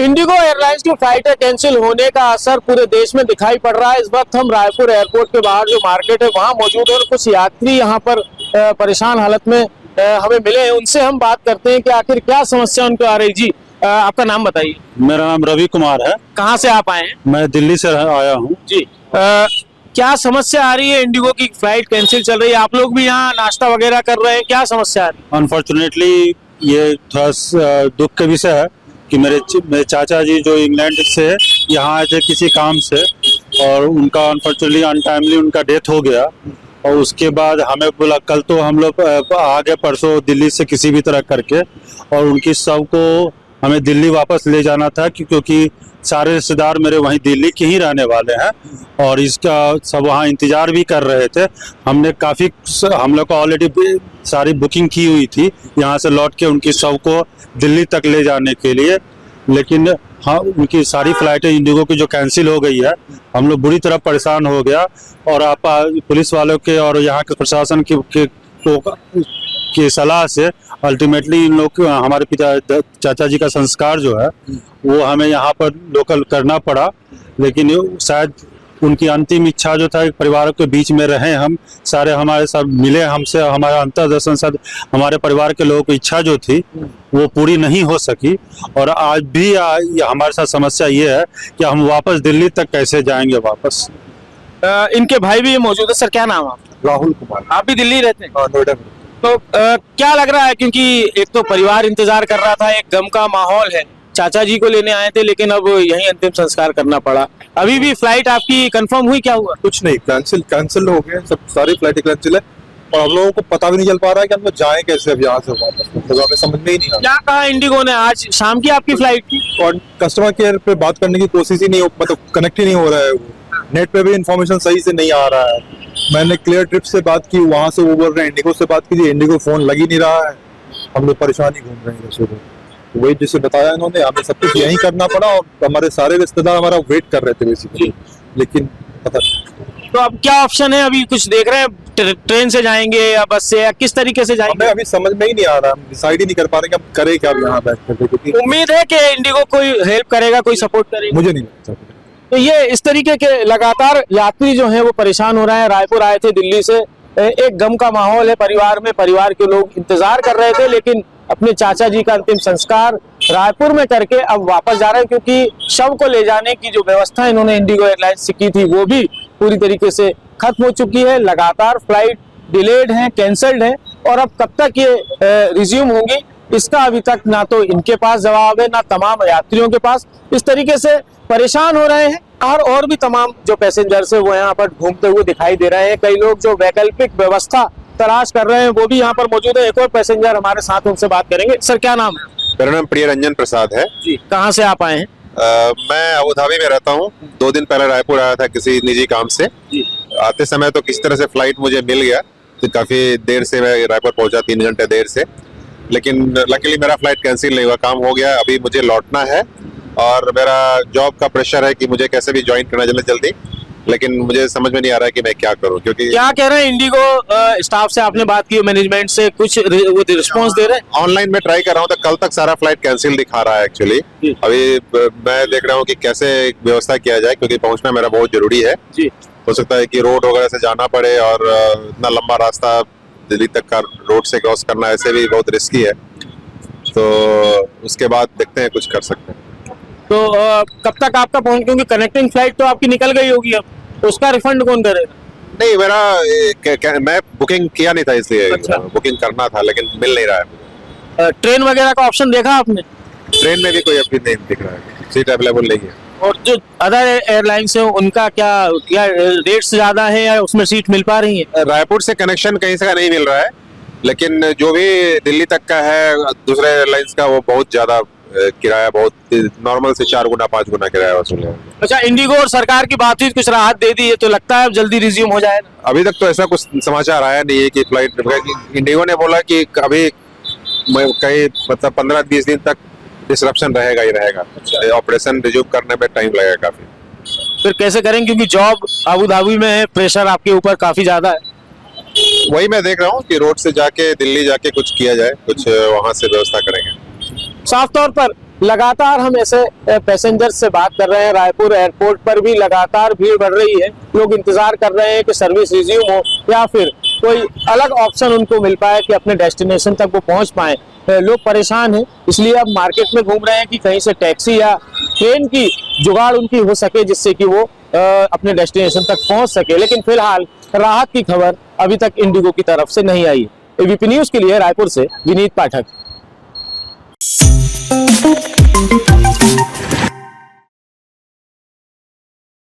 Indigo airlines की फ्लाइटें cancel होने का असर पूरे देश में दिखाई पड़ रहा है। इस वक्त हम रायपुर एयरपोर्ट के बाहर जो मार्केट है वहां मौजूद है और कुछ यात्री यहां पर परेशान हालत में हमें मिले हैं। उनसे हम बात करते हैं कि आखिर क्या समस्या उनको आ रही। जी आपका नाम बताइए। मेरा नाम रवि कुमार है। कहाँ से आप आए हैं? मैं दिल्ली से आया हूँ। जी क्या समस्या आ रही है? इंडिगो की फ्लाइट कैंसिल चल रही है, आप लोग भी यहाँ नाश्ता वगैरह कर रहे हैं, क्या समस्या आ रही है? अनफॉर्चुनेटली ये थोड़ा दुख का विषय है कि मेरे चाचा जी जो इंग्लैंड से यहाँ आए थे किसी काम से, और उनका अनफॉर्चुनेटली अनटाइमली उनका डेथ हो गया। और उसके बाद हमें बोला कल तो हम लोग आ गए परसों दिल्ली से किसी भी तरह करके, और उनकी शव को हमें दिल्ली वापस ले जाना था क्योंकि सारे रिश्तेदार मेरे वहीं दिल्ली के ही रहने वाले हैं और इसका सब वहाँ इंतजार भी कर रहे थे। हम लोग को ऑलरेडी सारी बुकिंग की हुई थी यहाँ से लौट के उनकी शव को दिल्ली तक ले जाने के लिए, लेकिन हाँ उनकी सारी फ्लाइटें इंडिगो की जो कैंसिल हो गई है, हम लोग बुरी तरह परेशान हो गया। और आप पुलिस वालों के और यहाँ के प्रशासन की सलाह से अल्टीमेटली इन लोग हमारे पिता चाचा जी का संस्कार जो है वो हमें यहाँ पर लोकल करना पड़ा। लेकिन शायद उनकी अंतिम इच्छा जो था परिवारों के बीच में रहे, हम सारे हमारे साथ मिले, हमसे हमारा अंतर्दर्शन साथ हमारे परिवार के लोगों की इच्छा जो थी वो पूरी नहीं हो सकी। और आज भी हमारे साथ समस्या ये है कि हम वापस दिल्ली तक कैसे जाएंगे वापस। इनके भाई भी मौजूद है। सर क्या नाम है आपका? राहुल कुमार। आप भी दिल्ली रहते हैं? नोएडा। तो क्या लग रहा है, क्योंकि एक तो परिवार इंतजार कर रहा था, एक गम का माहौल है, चाचा जी को लेने आए थे लेकिन अब यहीं अंतिम संस्कार करना पड़ा। अभी भी फ्लाइट आपकी कंफर्म हुई? क्या हुआ? कुछ नहीं, कैंसिल हो गए सब, सारी फ्लाइटें कैंसिल है और हम लोगों को पता भी नहीं चल पा रहा है कि हम लोग जाएं कैसे अब यहाँ से वापस, मतलब हमें समझ में ही नहीं आ रहा। क्या कहा इंडिगो ने? आज शाम की आपकी फ्लाइट थी और कस्टमर केयर पे बात करने की कोशिश ही नहीं हो, मतलब कनेक्ट ही नहीं हो रहा है। नेट पे भी इंफॉर्मेशन सही से नहीं आ रहा है। मैंने क्लियर ट्रिप से बात की, वहां से वो बोल रहे हैं इंडिगो से बात कीजिए, इंडिगो फोन लग ही नहीं रहा है। हम लोग परेशानी घूम रहे हैं इधर से। वही जिसे बताया इन्होंने, हमें सब कुछ यहीं करना पड़ा और हमारे सारे रिश्तेदार हमारा वेट कर रहे थे बेसिकली, लेकिन पता। तो अब क्या ऑप्शन है? अभी कुछ देख रहे हैं, ट्रेन से जाएंगे या बस से, या किस तरीके से जाएंगे? हमें अभी समझ में ही नहीं आ रहा, हम डिसाइड ही नहीं कर पा रहे कि हम करें क्या यहाँ बैठ करके, क्योंकि उम्मीद है कि इंडिगो कोई हेल्प करेगा, कोई सपोर्ट करेगा? मुझे नहीं लगता। तो ये इस तरीके के लगातार यात्री जो हैं वो परेशान हो रहे हैं। रायपुर आए थे दिल्ली से, एक गम का माहौल है परिवार में, परिवार के लोग इंतजार कर रहे थे लेकिन अपने चाचा जी का अंतिम संस्कार रायपुर में करके अब वापस जा रहे हैं, क्योंकि शव को ले जाने की जो व्यवस्था इन्होंने इंडिगो एयरलाइंस से की थी वो भी पूरी तरीके से खत्म हो चुकी है। लगातार फ्लाइट डिलेड है, कैंसल्ड है और अब कब तक ये रिज्यूम होंगी इसका अभी तक ना तो इनके पास जवाब है ना तमाम यात्रियों के पास। इस तरीके से परेशान हो रहे हैं और भी तमाम जो पैसेंजर्स है वो यहाँ पर घूमते हुए दिखाई दे रहे हैं। कई लोग जो वैकल्पिक व्यवस्था तलाश कर रहे हैं वो भी यहाँ पर मौजूद है। एक और पैसेंजर हमारे साथ, उनसे बात करेंगे। सर क्या नाम है? मेरा नाम प्रिय रंजन प्रसाद है जी। कहाँ से आप आए हैं? मैं अबू धाबी में रहता हूँ। 2 दिन पहले रायपुर आया था किसी निजी काम से जी। आते समय तो किस तरह से फ्लाइट मुझे मिल गया, तो काफी देर से मैं रायपुर पहुंचा, 3 घंटे देर से। लेकिन लकीली मेरा फ्लाइट कैंसिल नहीं हुआ, काम हो गया। अभी मुझे लौटना है और मेरा जॉब का प्रेशर है कि मुझे कैसे भी ज्वाइन करना जल्दी, लेकिन मुझे समझ में नहीं आ रहा है कि मैं क्या करूं। क्योंकि क्या कह रहे हैं इंडिगो स्टाफ से? आपने बात की मैनेजमेंट से, कुछ वो रिस्पॉन्स दे रहे हैं? ऑनलाइन में ट्राई कर रहा हूं तो कल तक सारा फ्लाइट कैंसिल दिखा रहा है एक्चुअली। अभी मैं देख रहा हूं कि कैसे व्यवस्था किया जाए, क्योंकि पहुंचना मेरा बहुत जरूरी है जी। हो सकता है कि रोड वगैरह से जाना पड़े और इतना लंबा रास्ता दिल्ली तक का रोड से क्रॉस करना ऐसे भी बहुत रिस्की है, तो उसके बाद देखते हैं कुछ कर सकते हैं। तो कब तक आपका पहुंच, क्योंकि कनेक्टिंग फ्लाइट तो आपकी निकल गई होगी, अब उसका रिफंड कौन करेगा? नहीं, मैं बुकिंग किया नहीं था इसलिए। अच्छा। बुकिंग करना था लेकिन मिल नहीं रहा है। ट्रेन वगैरह का ऑप्शन देखा आपने? ट्रेन में भी कोई अभी नहीं दिख रहा है, सीट अवेलेबल नहीं है। और जो अदर एयरलाइंस है उनका क्या, या रेट्स ज्यादा है या उसमें सीट मिल पा रही है? रायपुर से कनेक्शन कहीं से का नहीं मिल रहा है, लेकिन जो भी दिल्ली तक का है दूसरे एयरलाइंस का वो बहुत ज्यादा किराया, बहुत नॉर्मल से 4 गुना 5 गुना किराया वसूल है। अच्छा, इंडिगो और सरकार की बातचीत कुछ राहत दे दी है तो लगता है अब जल्दी रिज्यूम हो जाएगा? अभी तक तो ऐसा कुछ समाचार आया नहीं है कि फ्लाइट, इंडिगो ने बोला कि अभी कई मतलब 15-20 दिन तक डिसरप्शन रहेगा ही रहेगा। अच्छा। ऑपरेशन रिज्यूम करने में टाइम लगेगा काफी। फिर कैसे करें, क्योंकि जॉब अबू धाबी में है, प्रेशर आपके ऊपर काफी ज्यादा है? वही मैं देख रहा हूँ कि रोड से जाके दिल्ली जाके कुछ किया जाए, कुछ वहां से व्यवस्था करेंगे। साफ तौर पर लगातार हम ऐसे पैसेंजर्स से बात कर रहे हैं। रायपुर एयरपोर्ट पर भी लगातार भीड़ बढ़ रही है। लोग इंतजार कर रहे हैं कि सर्विस रिज्यूम हो या फिर कोई अलग ऑप्शन उनको मिल पाए कि अपने डेस्टिनेशन तक वो पहुंच पाए। लोग परेशान हैं, इसलिए अब मार्केट में घूम रहे हैं कि कहीं से टैक्सी या ट्रेन की जुगाड़ उनकी हो सके जिससे कि वो अपने डेस्टिनेशन तक पहुंच सके। लेकिन फिलहाल राहत की खबर अभी तक इंडिगो की तरफ से नहीं आई। एबीपी न्यूज के लिए रायपुर से विनीत पाठक।